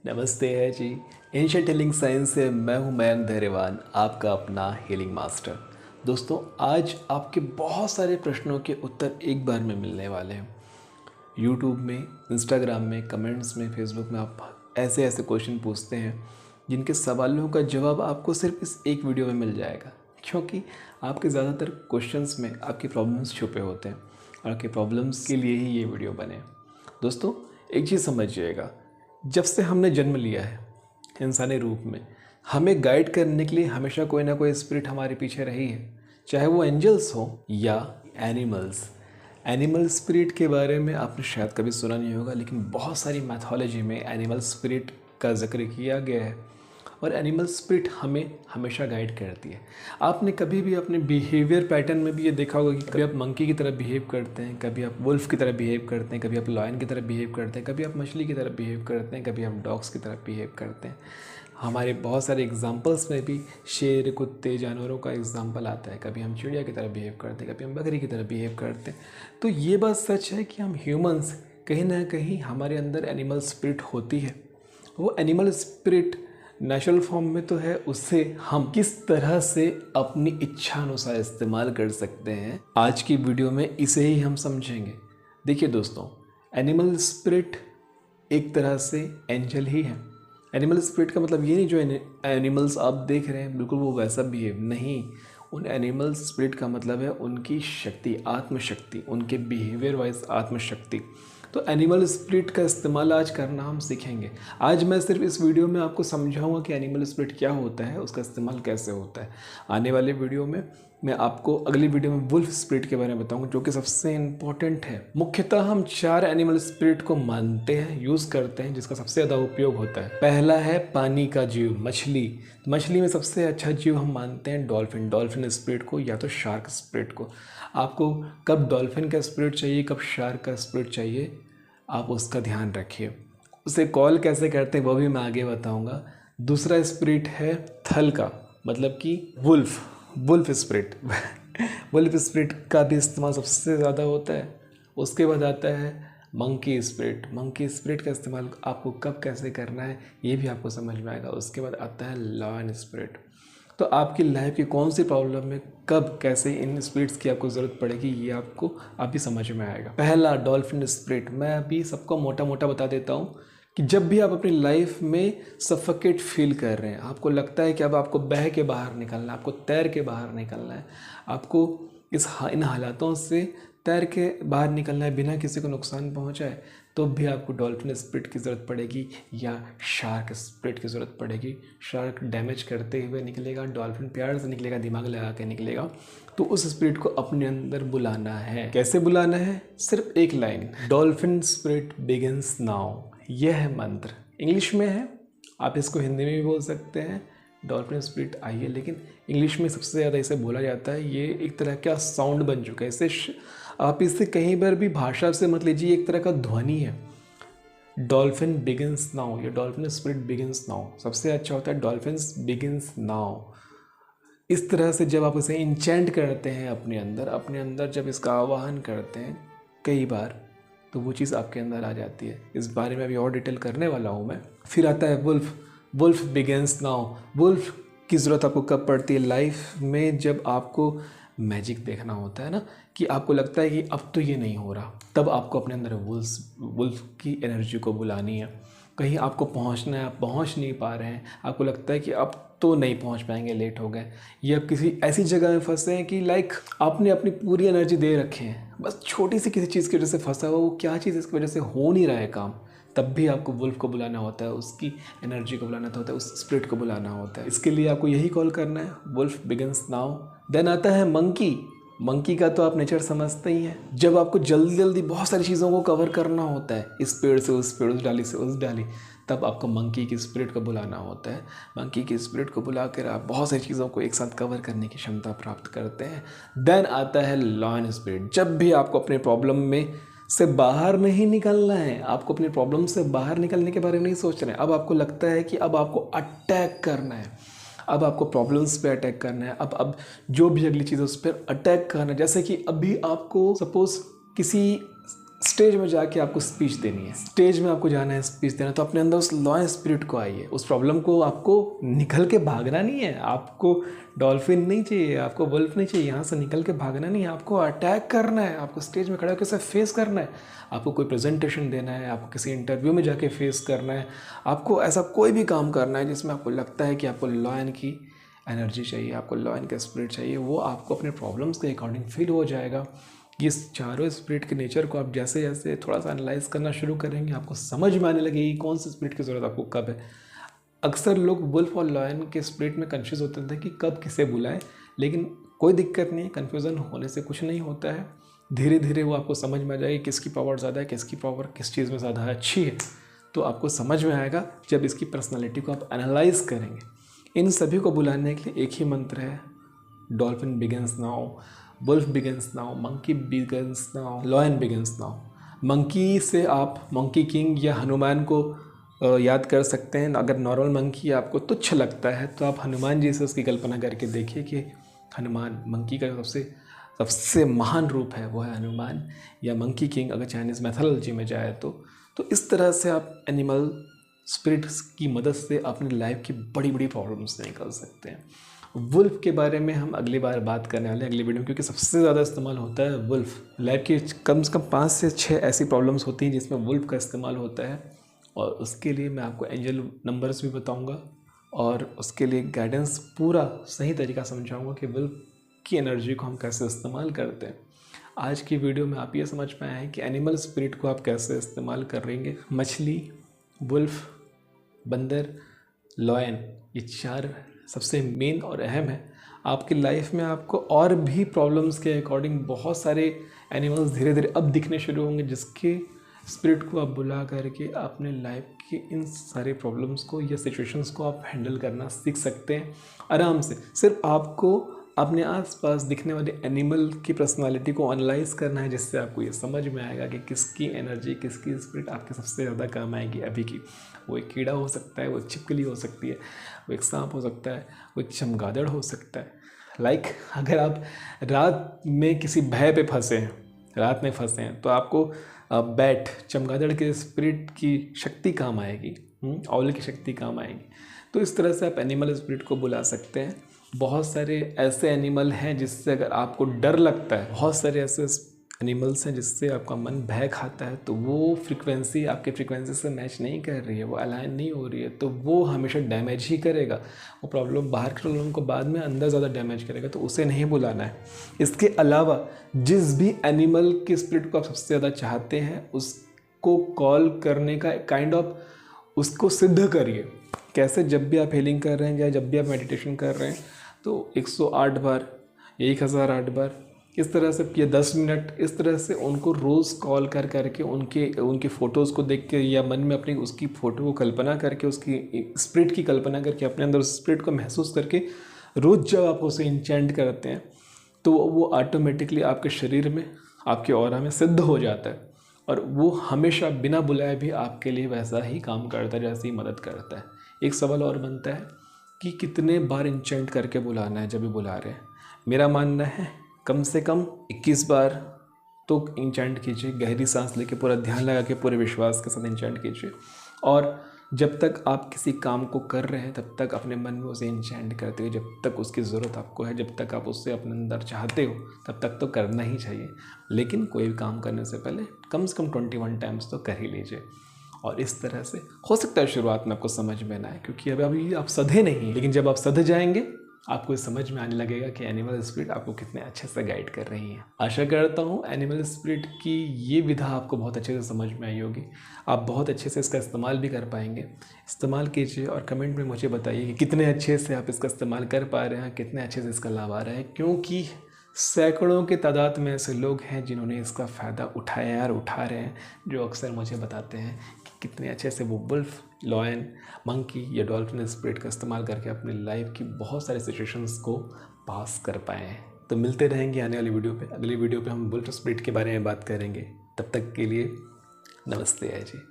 नमस्ते है जी। Ancient healing science से मैं हूं मयंक धैर्यवान, आपका अपना हीलिंग मास्टर। दोस्तों, आज आपके बहुत सारे प्रश्नों के उत्तर एक बार में मिलने वाले हैं। यूट्यूब में, इंस्टाग्राम में, कमेंट्स में, फेसबुक में आप ऐसे ऐसे क्वेश्चन पूछते हैं जिनके सवालों का जवाब आपको सिर्फ इस एक वीडियो में मिल जाएगा, क्योंकि आपके ज़्यादातर क्वेश्चंस में आपकी प्रॉब्लम्स छुपे होते हैं और आपके प्रॉब्लम्स के लिए ही ये वीडियो बने। दोस्तों, एक चीज़ समझिएगा, जब से हमने जन्म लिया है इंसानी रूप में, हमें गाइड करने के लिए हमेशा कोई ना कोई स्पिरिट हमारे पीछे रही है, चाहे वो एंजल्स हो या एनिमल्स। एनिमल स्पिरिट के बारे में आपने शायद कभी सुना नहीं होगा, लेकिन बहुत सारी मैथोलॉजी में एनिमल स्पिरिट का जिक्र किया गया है और एनिमल स्पिरिट हमें हमेशा गाइड करती है। आपने कभी भी अपने बिहेवियर पैटर्न में भी ये देखा होगा कि कभी आप मंकी की तरह बिहेव करते हैं, कभी आप वुल्फ की तरह बिहेव करते हैं, कभी आप लॉयन की तरह बिहेव करते हैं, कभी आप मछली की तरह बिहेव करते हैं, कभी आप डॉग्स की तरह बिहेव करते हैं। हमारे बहुत सारे एग्जाम्पल्स में भी शेर, कुत्ते, जानवरों का एग्जाम्पल आता है। कभी हम चिड़िया की तरह बिहेव करते हैं, कभी हम बकरी की तरह बिहेव करते हैं। तो ये बात सच है कि हम ह्यूमंस कहीं ना कहीं हमारे अंदर एनिमल स्पिरिट होती है। वो एनिमल स्पिरिट नेचुरल फॉर्म में तो है, उससे हम किस तरह से अपनी इच्छा अनुसार इस्तेमाल कर सकते हैं, आज की वीडियो में इसे ही हम समझेंगे। देखिए दोस्तों, एनिमल स्पिरिट एक तरह से एंजल ही है। एनिमल स्पिरिट का मतलब ये नहीं जो एनिमल्स आप देख रहे हैं बिल्कुल वो वैसा बिहेव नहीं। उन एनिमल स्पिरिट का मतलब है उनकी शक्ति, आत्मशक्ति, उनके बिहेवियर वाइज आत्मशक्ति। तो एनिमल स्पिरिट का इस्तेमाल आज करना हम सीखेंगे। आज मैं सिर्फ इस वीडियो में आपको समझाऊंगा कि एनिमल स्पिरिट क्या होता है, उसका इस्तेमाल कैसे होता है। आने वाले वीडियो में मैं आपको अगली वीडियो में वुल्फ स्पिरिट के बारे में बताऊंगा, जो कि सबसे इम्पोर्टेंट है। मुख्यतः हम 4 एनिमल स्पिरिट को मानते हैं, यूज़ करते हैं, जिसका सबसे ज़्यादा उपयोग होता है। पहला है पानी का जीव, मछली। मछली में सबसे अच्छा जीव हम मानते हैं डॉल्फिन। डॉल्फिन स्पिरिट को या तो शार्क स्पिरिट को। आपको कब डॉल्फिन का स्पिरिट चाहिए, कब शार्क का स्पिरिट चाहिए, आप उसका ध्यान रखिए। उसे कॉल कैसे करते हैं वो भी मैं आगे बताऊंगा। दूसरा स्पिरिट है थल का, मतलब कि वुल्फ स्पिरिट। वुल्फ स्पिरिट का भी इस्तेमाल सबसे ज़्यादा होता है। उसके बाद आता है मंकी स्पिरिट। मंकी स्पिरिट का इस्तेमाल आपको कब कैसे करना है ये भी आपको समझ में आएगा। उसके बाद आता है लॉयन स्पिरिट। तो आपकी लाइफ की कौन सी प्रॉब्लम में कब कैसे इन स्पिरिट्स की आपको ज़रूरत पड़ेगी ये आपको अभी समझ में आएगा। पहला डॉल्फिन स्पिरिट, मैं अभी सबको मोटा मोटा बता देता हूँ कि जब भी आप अपनी लाइफ में सफोकेट फील कर रहे हैं, आपको लगता है कि अब आपको बह के बाहर निकलना है, आपको तैर के बाहर निकलना है, आपको इन हालातों से तैर के बाहर निकलना है बिना किसी को नुकसान पहुंचाए, तो भी आपको डॉल्फिन स्पिरिट की ज़रूरत पड़ेगी या शार्क स्पिरिट की ज़रूरत पड़ेगी। शार्क डैमेज करते हुए निकलेगा, डॉल्फिन प्यार से निकलेगा, दिमाग लगा के निकलेगा। तो उस स्पिरिट को अपने अंदर बुलाना है। कैसे बुलाना है? सिर्फ एक line, dolphin spirit begins now. यह है मंत्र, इंग्लिश में है, आप इसको हिंदी में भी बोल सकते हैं, डॉल्फिन स्पिरिट आइए। लेकिन इंग्लिश में सबसे ज़्यादा इसे बोला जाता है। ये एक तरह का साउंड बन चुका है। इसे आप इससे कहीं पर भी भाषा से मत लीजिए, एक तरह का ध्वनि है। डॉल्फिन बिगिंस नाउ या डॉल्फिन स्पिरिट बिगिंस नाउ सबसे अच्छा होता है, डॉल्फिन्स बिगिंस नाउ। इस तरह से जब आप इसे इंचेंट करते हैं अपने अंदर जब इसका आवाहन करते हैं कई बार, तो वो चीज़ आपके अंदर आ जाती है। इस बारे में अभी और डिटेल करने वाला हूँ मैं। फिर आता है वुल्फ बिगिंस नाउ। वुल्फ की ज़रूरत आपको कब पड़ती है लाइफ में? जब आपको मैजिक देखना होता है ना, कि आपको लगता है कि अब तो ये नहीं हो रहा, तब आपको अपने अंदर वुल्फ की एनर्जी को बुलानी है। कहीं आपको पहुंचना है, आप पहुंच नहीं पा रहे हैं, आपको लगता है कि अब तो नहीं पहुंच पाएंगे, लेट हो गए, या किसी ऐसी जगह में फंसे हैं कि आपने अपनी पूरी एनर्जी दे रखे हैं, बस छोटी सी किसी चीज़ की वजह से फंसा हुआ, वो क्या चीज़ इसकी वजह से हो नहीं रहा है काम, तब भी आपको वुल्फ को बुलाना होता है, उसकी एनर्जी को बुलाना होता है, उस स्पिरिट को बुलाना होता है। इसके लिए आपको यही कॉल करना है, वुल्फ बिगिंस नाउ। देन आता है मंकी का तो आप नेचर समझते ही हैं। जब आपको जल्दी बहुत सारी चीज़ों को कवर करना होता है, इस पेड़ से उस पेड़, उस डाली से उस डाली, तब आपको मंकी की स्पिरिट को बुलाना होता है। मंकी की स्पिरिट को बुलाकर आप बहुत सारी चीज़ों को एक साथ कवर करने की क्षमता प्राप्त करते हैं। देन आता है लॉयन स्पिरिट। जब भी आपको अपने प्रॉब्लम में से बाहर नहीं निकलना है, आपको अपनी प्रॉब्लम से बाहर निकलने के बारे में नहीं सोच रहे हैं, अब आपको लगता है कि अब आपको अटैक करना है, अब आपको प्रॉब्लम्स पे अटैक करना है, अब जो भी अगली चीज़ है उस पर अटैक करना है। जैसे कि अभी आपको सपोज किसी स्टेज में जाके आपको स्पीच देनी है, स्टेज में आपको जाना है स्पीच देना, तो अपने अंदर उस लॉयन स्पिरिट को आइए। उस प्रॉब्लम को आपको निकल के भागना नहीं है, आपको डॉल्फिन नहीं चाहिए, आपको वुल्फ नहीं चाहिए, यहाँ से निकल के भागना नहीं है, आपको अटैक करना है, आपको स्टेज में खड़ा होकर उसे फेस करना है, आपको कोई प्रेजेंटेशन देना है, आपको किसी इंटरव्यू में जाके फेस करना है, आपको ऐसा कोई भी काम करना है जिसमें आपको लगता है कि आपको लॉयन की एनर्जी चाहिए, आपको लॉयन का स्पिरिट चाहिए। वो आपको अपने प्रॉब्लम्स के अकॉर्डिंग फील हो जाएगा। ये चारों स्पिरिट के नेचर को आप जैसे जैसे थोड़ा सा एनालाइज करना शुरू करेंगे, आपको समझ में आने लगेगी कौन सी स्पिरिट की ज़रूरत आपको कब है। अक्सर लोग वुल्फ और लॉयन के स्पिरिट में कन्फ्यूज़ होते थे कि कब किसे बुलाएं, लेकिन कोई दिक्कत नहीं है, कन्फ्यूज़न होने से कुछ नहीं होता है। धीरे धीरे वो आपको समझ में आ जाएगी किसकी पावर ज़्यादा है, किसकी पावर किस चीज़ में ज़्यादा अच्छी है। तो आपको समझ में आएगा जब इसकी पर्सनैलिटी को आप एनालाइज करेंगे। इन सभी को बुलाने के लिए एक ही मंत्र है, dolphin begins now, wolf begins now, monkey begins now, lion begins now. Monkey से आप मंकी किंग या हनुमान को याद कर सकते हैं। अगर नॉर्मल मंकी आपको तुच्छ लगता है तो आप हनुमान जी से उसकी कल्पना करके देखिए कि हनुमान मंकी का सबसे महान रूप है, वो है हनुमान या मंकी किंग अगर चाइनीज़ मैथोलॉजी में जाए तो इस तरह से आप एनिमल स्पिरिट्स की मदद से अपनी लाइफ की बड़ी बड़ी प्रॉब्लम्स निकाल सकते हैं। वुल्फ के बारे में हम अगली बार बात करने वाले हैं अगली वीडियो में, क्योंकि सबसे ज़्यादा इस्तेमाल होता है वुल्फ। लाइफ की कम से कम 5 से 6 ऐसी प्रॉब्लम्स होती हैं जिसमें वुल्फ का इस्तेमाल होता है, और उसके लिए मैं आपको एंजल नंबर्स भी बताऊंगा और उसके लिए गाइडेंस पूरा सही तरीका समझाऊंगा कि वुल्फ की एनर्जी को हम कैसे इस्तेमाल करते हैं। आज की वीडियो में आप ये समझ पाए हैं कि एनिमल स्पिरिट को आप कैसे इस्तेमाल करेंगे। मछली, वुल्फ, बंदर, लॉयन, ये 4 सबसे मेन और अहम है। आपकी लाइफ में आपको और भी प्रॉब्लम्स के अकॉर्डिंग बहुत सारे एनिमल्स धीरे धीरे अब दिखने शुरू होंगे, जिसके स्पिरिट को आप बुला करके अपने लाइफ की इन सारे प्रॉब्लम्स को या सिचुएशंस को आप हैंडल करना सीख सकते हैं आराम से। सिर्फ आपको अपने आसपास दिखने वाले एनिमल की पर्सनालिटी को एनालाइज करना है, जिससे आपको ये समझ में आएगा कि किसकी एनर्जी, किसकी स्पिरिट आपके सबसे ज़्यादा काम आएगी अभी की। वो एक कीड़ा हो सकता है, वो छिपकली हो सकती है, वो एक सांप हो सकता है, वो एक चमगादड़ हो सकता है। अगर आप रात में किसी भय पे फंसे हैं, रात में फंसे हैं, तो आपको बैट, चमगादड़ के स्पिरिट की शक्ति काम आएगी, ऑल की शक्ति काम आएगी। तो इस तरह से आप एनिमल स्पिरिट को बुला सकते हैं। बहुत सारे ऐसे एनिमल हैं जिससे अगर आपको डर लगता है, बहुत सारे ऐसे एनिमल्स हैं जिससे आपका मन भय खाता है, तो वो फ्रीक्वेंसी आपके फ्रीक्वेंसी से मैच नहीं कर रही है, वो अलाइन नहीं हो रही है, तो वो हमेशा डैमेज ही करेगा। वो प्रॉब्लम बाहर के प्रॉब्लम को बाद में अंदर ज़्यादा डैमेज करेगा, तो उसे नहीं बुलाना है। इसके अलावा जिस भी एनिमल के स्पिरिट को आप सबसे ज़्यादा चाहते हैं, उसको कॉल करने का काइंड ऑफ उसको सिद्ध करिए। कैसे? जब भी आप हीलिंग कर रहे हैं या जब भी आप मेडिटेशन कर रहे हैं, तो 108 बार, 1008 बार, इस तरह से या 10 मिनट, इस तरह से उनको रोज़ कॉल कर करके उनके फ़ोटोज़ को देख के या मन में अपनी उसकी फ़ोटो को कल्पना करके, उसकी स्पिरिट की कल्पना करके, अपने अंदर उस स्पिरिट को महसूस करके रोज़ जब आप उसे इंचेंट करते हैं, तो वो ऑटोमेटिकली आपके शरीर में, आपके ऑरा में सिद्ध हो जाता है, और वो हमेशा बिना बुलाए भी आपके लिए वैसा ही काम करता है जैसे ही मदद करता है। एक सवाल और बनता है कि कितने बार इंचेंट करके बुलाना है जब भी बुला रहे हैं। मेरा मानना है कम से कम 21 बार तो इंचेंट कीजिए, गहरी सांस लेके, पूरा ध्यान लगा के, पूरे विश्वास के साथ इंचेंट कीजिए। और जब तक आप किसी काम को कर रहे हैं तब तक अपने मन में उसे इंचेंट करते हुए, जब तक उसकी ज़रूरत आपको है, जब तक आप उससे अपने अंदर चाहते हो, तब तक तो करना ही चाहिए। लेकिन कोई भी काम करने से पहले कम से कम 21 टाइम्स तो कर ही लीजिए। और इस तरह से हो सकता है शुरुआत में आपको समझ में ना आए, क्योंकि अभी आप सधे नहीं, लेकिन जब आप सध जाएंगे आपको समझ में आने लगेगा कि एनिमल स्पिरिट आपको कितने अच्छे से गाइड कर रही है। आशा करता हूँ एनिमल स्पिरिट की ये विधा आपको बहुत अच्छे से समझ में आई होगी। आप बहुत अच्छे से इसका इस्तेमाल भी कर पाएंगे। इस्तेमाल कीजिए और कमेंट में मुझे बताइए कि कितने अच्छे से आप इसका इस्तेमाल कर पा रहे हैं, कितने अच्छे से इसका लाभ आ रहा है, क्योंकि सैकड़ों के तादाद में ऐसे लोग हैं जिन्होंने इसका फ़ायदा उठाया और उठा रहे हैं, जो अक्सर मुझे बताते हैं कि कितने अच्छे से वो वुल्फ, लॉयन, मंकी या डॉल्फिन स्पिरिट का इस्तेमाल करके अपनी लाइफ की बहुत सारे सिचुएशंस को पास कर पाए हैं। तो मिलते रहेंगे आने वाली वीडियो पे। अगली वीडियो पे हम वुल्फ स्पिरिट के बारे में बात करेंगे। तब तक के लिए नमस्ते जी।